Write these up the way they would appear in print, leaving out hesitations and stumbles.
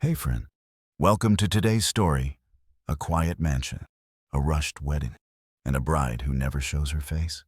Hey friend, welcome to today's story, a quiet mansion, a rushed wedding, and a bride who never shows her face.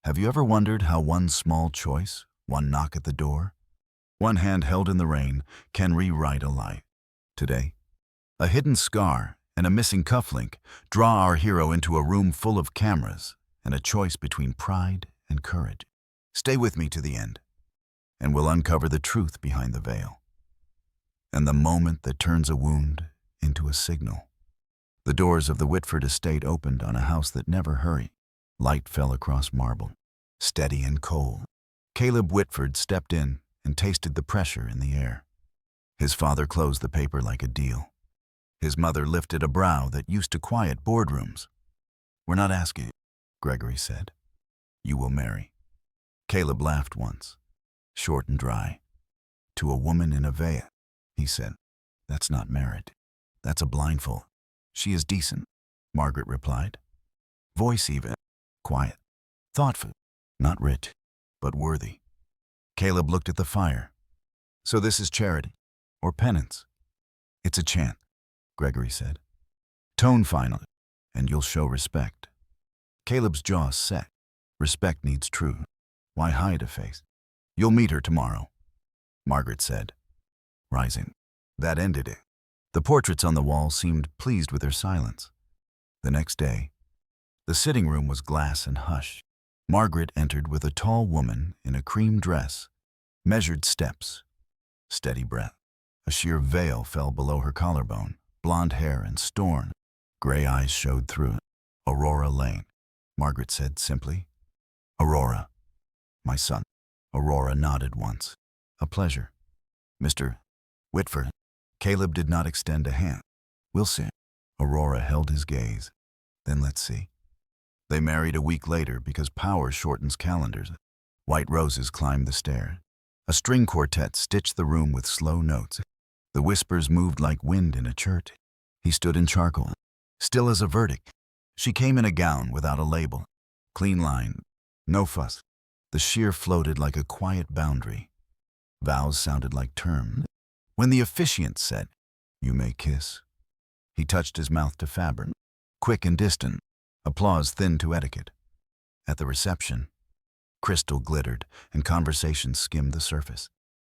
Have you ever wondered how one small choice, one knock at the door, one hand held in the rain can rewrite a life? Today, a hidden scar and a missing cufflink draw our hero into a room full of cameras and a choice between pride and courage. Stay with me to the end, and we'll uncover the truth behind the veil and the moment that turns a wound into a signal. The doors of the Whitford estate opened on a house that never hurried. Light fell across marble, steady and cold. Caleb Whitford stepped in and tasted the pressure in the air. His father closed the paper like a deal. His mother lifted a brow that used to quiet boardrooms. "We're not asking," Gregory said. "You will marry." Caleb laughed once, short and dry. "To a woman in a veil," he said. "That's not married. That's a blindfold." "She is decent," Margaret replied. Voice even, quiet, thoughtful, not rich, but worthy. Caleb looked at the fire. "So this is charity, or penance?" "It's a chant," Gregory said. "Tone final, and you'll show respect." Caleb's jaw set. Respect needs truth. Why hide a face? "You'll meet her tomorrow," Margaret said, rising. That ended it. The portraits on the wall seemed pleased with her silence. The next day, the sitting room was glass and hushed. Margaret entered with a tall woman in a cream dress, measured steps, steady breath. A sheer veil fell below her collarbone, blonde hair and storm. Gray eyes showed through it. "Aurora Lane," Margaret said simply. "Aurora, my son." Aurora nodded once. "A pleasure, Mr. Whitford." Caleb did not extend a hand. "We'll see." Aurora held his gaze. "Then let's see." They married a week later because power shortens calendars. White roses climbed the stairs. A string quartet stitched the room with slow notes. The whispers moved like wind in a church. He stood in charcoal, still as a verdict. She came in a gown without a label, clean line, no fuss. The sheer floated like a quiet boundary. Vows sounded like terms. When the officiant said, "You may kiss," he touched his mouth to fabric, quick and distant, applause thin to etiquette. At the reception, crystal glittered and conversation skimmed the surface.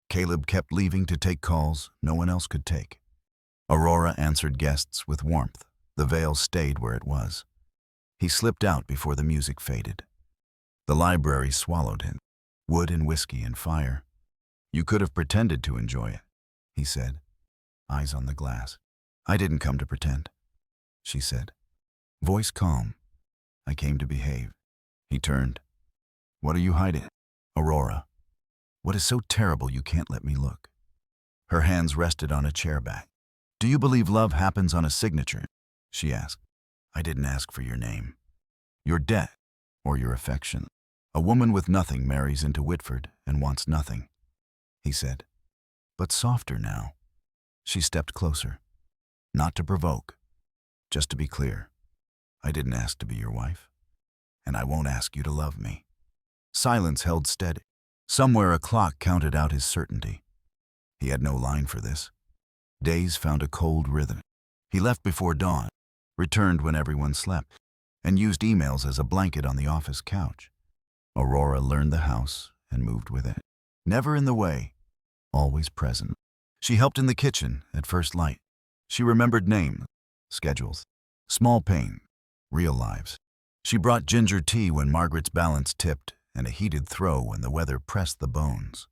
Caleb kept leaving to take calls no one else could take. Aurora answered guests with warmth. The veil stayed where it was. He slipped out before the music faded. The library swallowed him. Wood and whiskey and fire. "You could have pretended to enjoy it," he said, eyes on the glass. "I didn't come to pretend," she said, voice calm. "I came to behave." He turned. "What are you hiding?" "Aurora, what is so terrible you can't let me look?" Her hands rested on a chair back. "Do you believe love happens on a signature?" she asked. "I didn't ask for your name, your debt, or your affection." "A woman with nothing marries into Whitford and wants nothing," he said. "But softer now." She stepped closer. "Not to provoke, just to be clear. I didn't ask to be your wife, and I won't ask you to love me." Silence held steady. Somewhere a clock counted out his certainty. He had no line for this. Days found a cold rhythm. He left before dawn, returned when everyone slept, and used emails as a blanket on the office couch. Aurora learned the house and moved with it. Never in the way, always present. She helped in the kitchen at first light. She remembered names, schedules, small pain, real lives. She brought ginger tea when Margaret's balance tipped and a heated throw when the weather pressed the bones.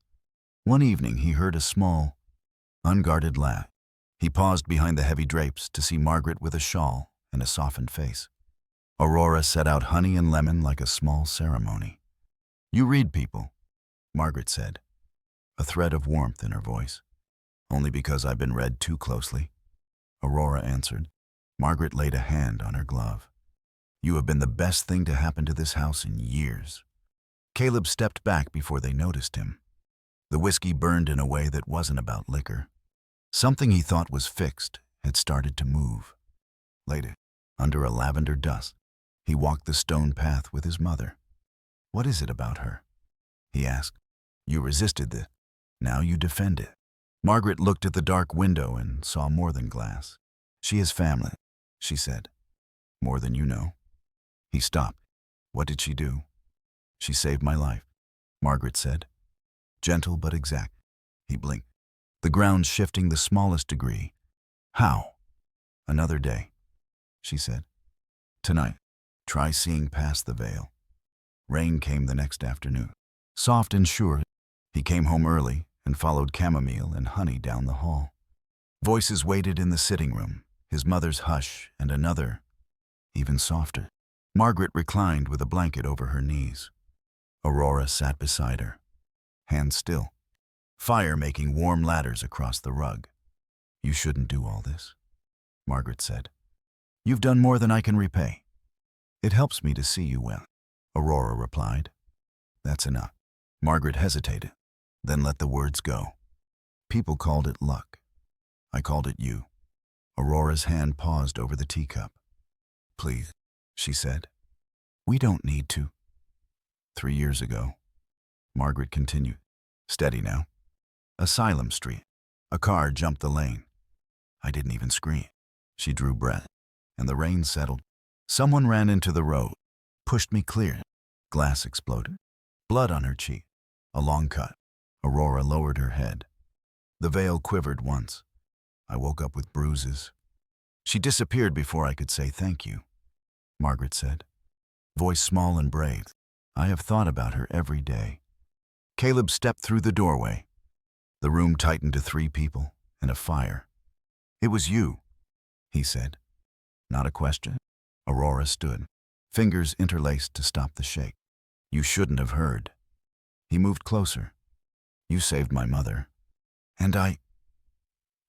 One evening he heard a small, unguarded laugh. He paused behind the heavy drapes to see Margaret with a shawl and a softened face. Aurora set out honey and lemon like a small ceremony. "You read people," Margaret said, a thread of warmth in her voice. "Only because I've been read too closely," Aurora answered. Margaret laid a hand on her glove. "You have been the best thing to happen to this house in years." Caleb stepped back before they noticed him. The whiskey burned in a way that wasn't about liquor. Something he thought was fixed had started to move. Later, under a lavender dusk, he walked the stone path with his mother. "What is it about her?" he asked. "You resisted this. Now you defend it." Margaret looked at the dark window and saw more than glass. She is family, she said. More than you know. He stopped. What did she do? She saved my life, Margaret said. Gentle but exact. He blinked. The ground shifting the smallest degree. How? Another day, she said. Tonight, try seeing past the veil. Rain came the next afternoon. Soft and sure, he came home early and followed chamomile and honey down the hall. Voices waited in the sitting room, his mother's hush and another, even softer. Margaret reclined with a blanket over her knees. Aurora sat beside her, hands still, fire making warm ladders across the rug. You shouldn't do all this, Margaret said. You've done more than I can repay. It helps me to see you well, Aurora replied. That's enough. Margaret hesitated, then let the words go. People called it luck. I called it you. Aurora's hand paused over the teacup. Please, she said. We don't need to. 3 years ago, Margaret continued. Steady now. Asylum Street. A car jumped the lane. I didn't even scream. She drew breath, and the rain settled. Someone ran into the road, pushed me clear. Glass exploded. Blood on her cheek. A long cut. Aurora lowered her head. The veil quivered once. I woke up with bruises. She disappeared before I could say thank you, Margaret said, voice small and brave. I have thought about her every day. Caleb stepped through the doorway. The room tightened to 3 people and a fire. It was you, he said. Not a question. Aurora stood, fingers interlaced to stop the shake. You shouldn't have heard. He moved closer. You saved my mother. And I...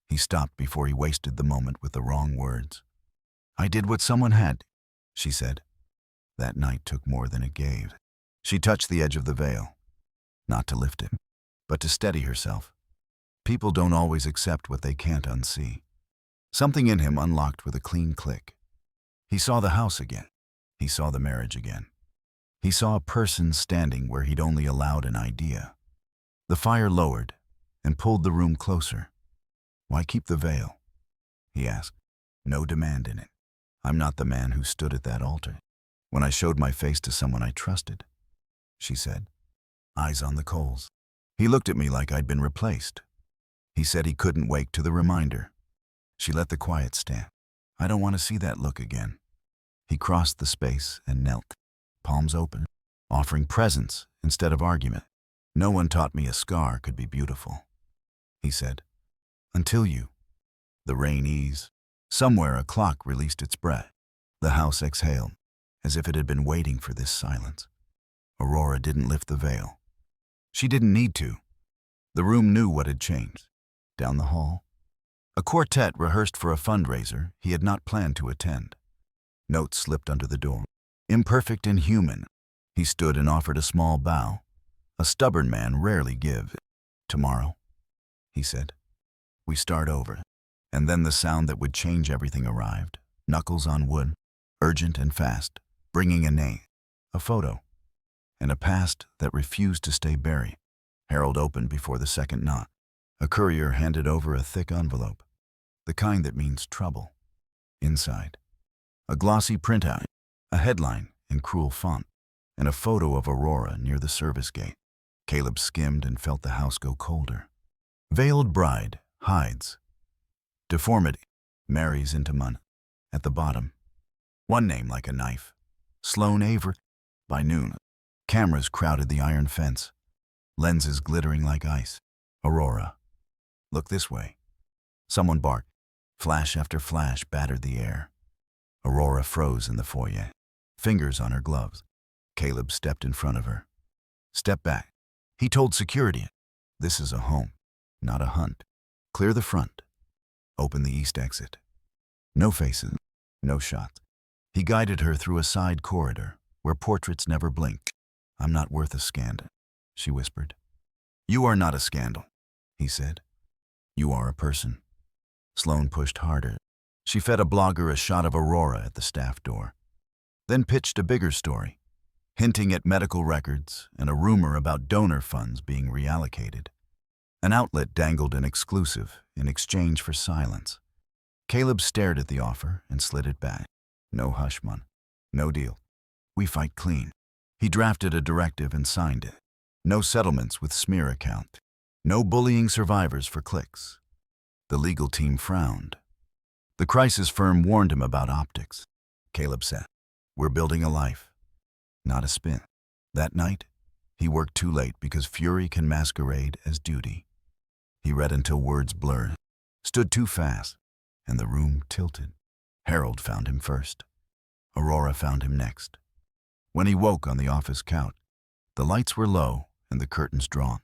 He stopped before he wasted the moment with the wrong words. I did what someone had, she said. That night took more than it gave. She touched the edge of the veil, not to lift it, but to steady herself. People don't always accept what they can't unsee. Something in him unlocked with a clean click. He saw the house again. He saw the marriage again. He saw a person standing where he'd only allowed an idea. The fire lowered and pulled the room closer. Why keep the veil? He asked. No demand in it. I'm not the man who stood at that altar when I showed my face to someone I trusted, she said, eyes on the coals. He looked at me like I'd been replaced. He said he couldn't wake to the reminder. She let the quiet stand. I don't want to see that look again. He crossed the space and knelt, palms open, offering presence instead of argument. No one taught me a scar could be beautiful, he said. Until you. The rain eased. Somewhere a clock released its breath. The house exhaled, as if it had been waiting for this silence. Aurora didn't lift the veil. She didn't need to. The room knew what had changed. Down the hall, a quartet rehearsed for a fundraiser he had not planned to attend. Notes slipped under the door. Imperfect and human, he stood and offered a small bow. A stubborn man rarely gives. Tomorrow, he said. We start over. And then the sound that would change everything arrived. Knuckles on wood, urgent and fast, bringing a name, a photo, and a past that refused to stay buried. Harold opened before the second knock. A courier handed over a thick envelope, the kind that means trouble. Inside, a glossy printout, a headline in cruel font, and a photo of Aurora near the service gate. Caleb skimmed and felt the house go colder. Veiled bride hides. Deformity marries into money. At the bottom, one name like a knife. Sloane Avery. By noon, cameras crowded the iron fence, lenses glittering like ice. Aurora. Look this way. Someone barked. Flash after flash battered the air. Aurora froze in the foyer, fingers on her gloves. Caleb stepped in front of her. Step back. He told security, this is a home, not a hunt. Clear the front. Open the east exit. No faces, no shots. He guided her through a side corridor where portraits never blinked. I'm not worth a scandal, she whispered. You are not a scandal, he said. You are a person. Sloane pushed harder. She fed a blogger a shot of Aurora at the staff door, then pitched a bigger story, hinting at medical records and a rumor about donor funds being reallocated. An outlet dangled an exclusive in exchange for silence. Caleb stared at the offer and slid it back. No hush money. No deal. We fight clean. He drafted a directive and signed it. No settlements with smear account. No bullying survivors for clicks. The legal team frowned. The crisis firm warned him about optics. Caleb said, "We're building a life, not a spin." That night, he worked too late because fury can masquerade as duty. He read until words blurred, stood too fast, and the room tilted. Harold found him first. Aurora found him next. When he woke on the office couch, the lights were low and the curtains drawn.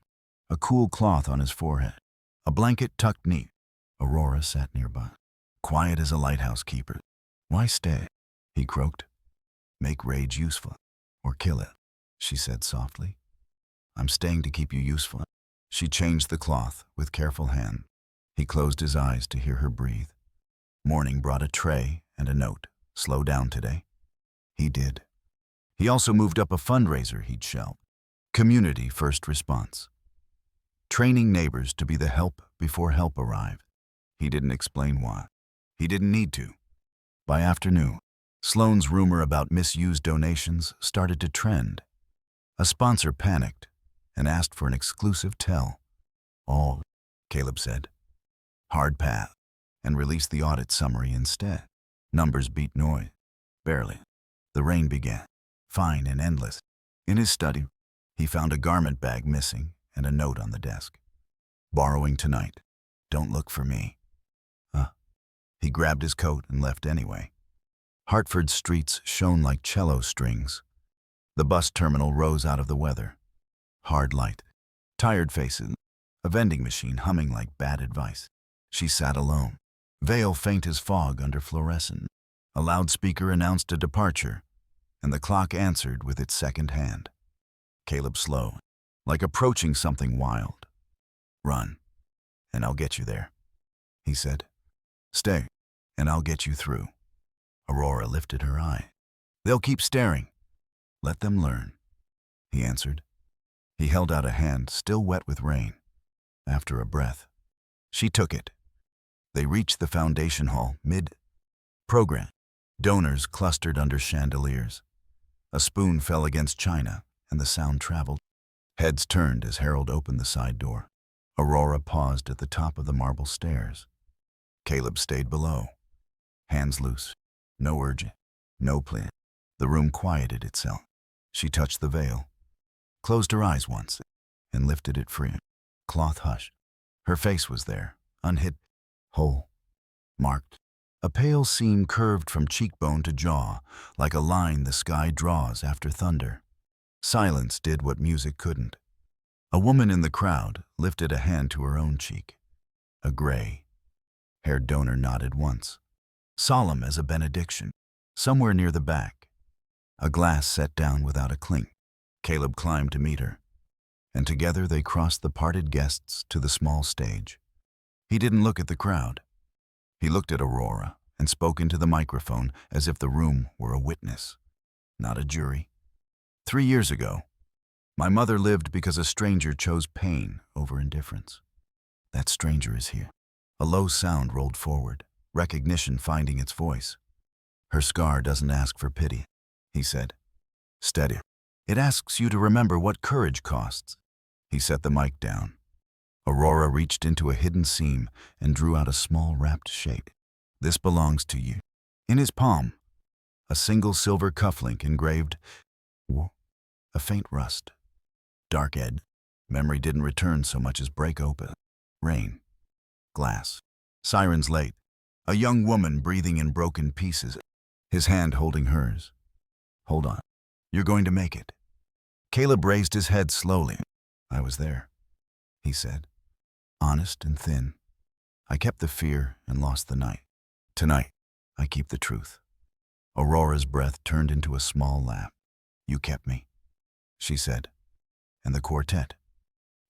A cool cloth on his forehead, a blanket tucked neat. Aurora sat nearby, quiet as a lighthouse keeper. "Why stay?" he croaked. "Make rage useful, or kill it," she said softly. "I'm staying to keep you useful." She changed the cloth with careful hand. He closed his eyes to hear her breathe. Morning brought a tray and a note. "Slow down today." He did. He also moved up a fundraiser he'd shelved. Community first response. Training neighbors to be the help before help arrived. He didn't explain why. He didn't need to. By afternoon, Sloane's rumor about misused donations started to trend. A sponsor panicked and asked for an exclusive tell. "All," Caleb said. "Hard pass," and released the audit summary instead. Numbers beat noise. Barely. The rain began, fine and endless. In his study, he found a garment bag missing and a note on the desk. "Borrowing tonight. Don't look for me." He grabbed his coat and left anyway. Hartford's streets shone like cello strings. The bus terminal rose out of the weather. Hard light. Tired faces. A vending machine humming like bad advice. She sat alone. Veil faint as fog under fluorescent. A loudspeaker announced a departure, and the clock answered with its second hand. Caleb slowed, like approaching something wild. "Run, and I'll get you there," he said. "Stay, and I'll get you through." Aurora lifted her eye. "They'll keep staring. Let them learn," he answered. He held out a hand, still wet with rain. After a breath, she took it. They reached the foundation hall, mid-program. Donors clustered under chandeliers. A spoon fell against china, and the sound traveled. Heads turned as Harold opened the side door. Aurora paused at the top of the marble stairs. Caleb stayed below, hands loose. No urgent, no plan. The room quieted itself. She touched the veil, closed her eyes once, and lifted it free. Cloth hushed. Her face was there, unhid, whole, marked. A pale seam curved from cheekbone to jaw, like a line the sky draws after thunder. Silence did what music couldn't. A woman in the crowd lifted a hand to her own cheek. A gray-haired donor nodded once, solemn as a benediction. Somewhere near the back, a glass set down without a clink. Caleb climbed to meet her, and together they crossed the parted guests to the small stage. He didn't look at the crowd. He looked at Aurora and spoke into the microphone as if the room were a witness, not a jury. 3 years ago, my mother lived because a stranger chose pain over indifference. That stranger is here. A low sound rolled forward, recognition finding its voice. Her scar doesn't ask for pity, he said. Steady. It asks you to remember what courage costs. He set the mic down. Aurora reached into a hidden seam and drew out a small wrapped shape. This belongs to you. In his palm, a single silver cufflink engraved, a faint rust. Dark edge. Memory didn't return so much as break open. Rain. Glass. Sirens late. A young woman breathing in broken pieces. His hand holding hers. Hold on. You're going to make it. Caleb raised his head slowly. I was there, he said. Honest and thin. I kept the fear and lost the night. Tonight, I keep the truth. Aurora's breath turned into a small laugh. You kept me, she said. And the quartet,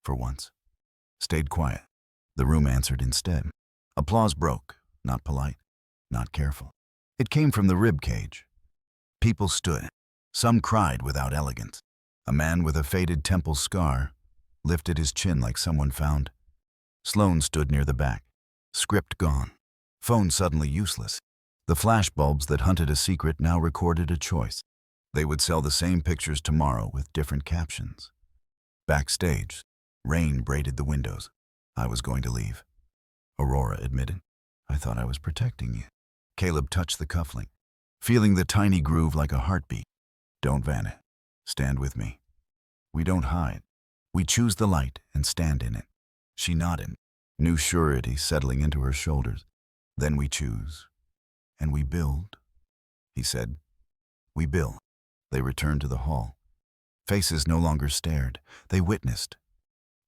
for once, stayed quiet. The room answered instead. Applause broke, not polite, not careful. It came from the rib cage. People stood. Some cried without elegance. A man with a faded temple scar lifted his chin like someone found Sloane stood near the back. Script gone. Phone suddenly useless. The flashbulbs that hunted a secret now recorded a choice. They would sell the same pictures tomorrow with different captions. Backstage, rain braided the windows. I was going to leave. Aurora admitted. I thought I was protecting you. Caleb touched the cufflink, feeling the tiny groove like a heartbeat. Don't vanish. Stand with me. We don't hide. We choose the light and stand in it. She nodded, new surety settling into her shoulders. Then we choose. And we build. He said. We build. They returned to the hall. Faces no longer stared. They witnessed.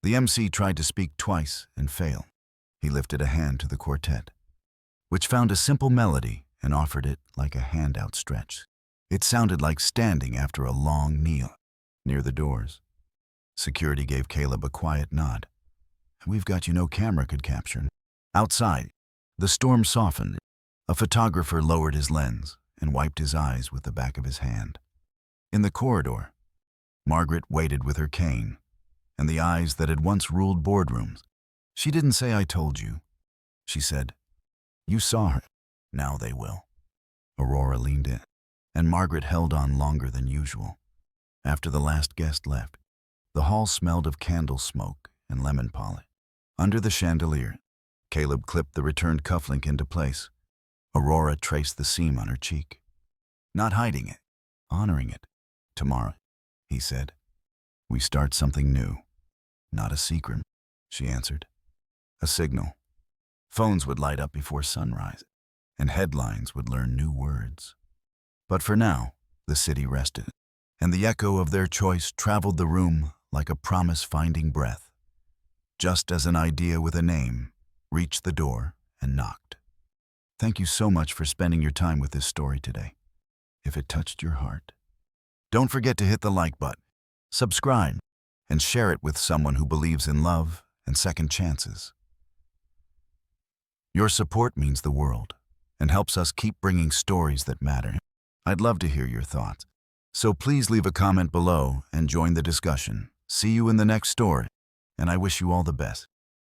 The MC tried to speak twice and failed. He lifted a hand to the quartet, which found a simple melody and offered it like a hand outstretched. It sounded like standing after a long kneel near the doors. Security gave Caleb a quiet nod. We've got you no camera could capture. Outside, the storm softened. A photographer lowered his lens and wiped his eyes with the back of his hand. In the corridor, Margaret waited with her cane and the eyes that had once ruled boardrooms. She didn't say, I told you. She said, you saw her. Now they will. Aurora leaned in, and Margaret held on longer than usual. After the last guest left, the hall smelled of candle smoke and lemon polish. Under the chandelier, Caleb clipped the returned cufflink into place. Aurora traced the seam on her cheek. Not hiding it, honoring it. Tomorrow, he said, we start something new. Not a secret, she answered. A signal. Phones would light up before sunrise, and headlines would learn new words. But for now, the city rested, and the echo of their choice traveled the room like a promise finding breath, just as an idea with a name reached the door and knocked. Thank you so much for spending your time with this story today. If it touched your heart, don't forget to hit the like button, subscribe, and share it with someone who believes in love and second chances. Your support means the world and helps us keep bringing stories that matter. I'd love to hear your thoughts, so please leave a comment below and join the discussion. See you in the next story, and I wish you all the best.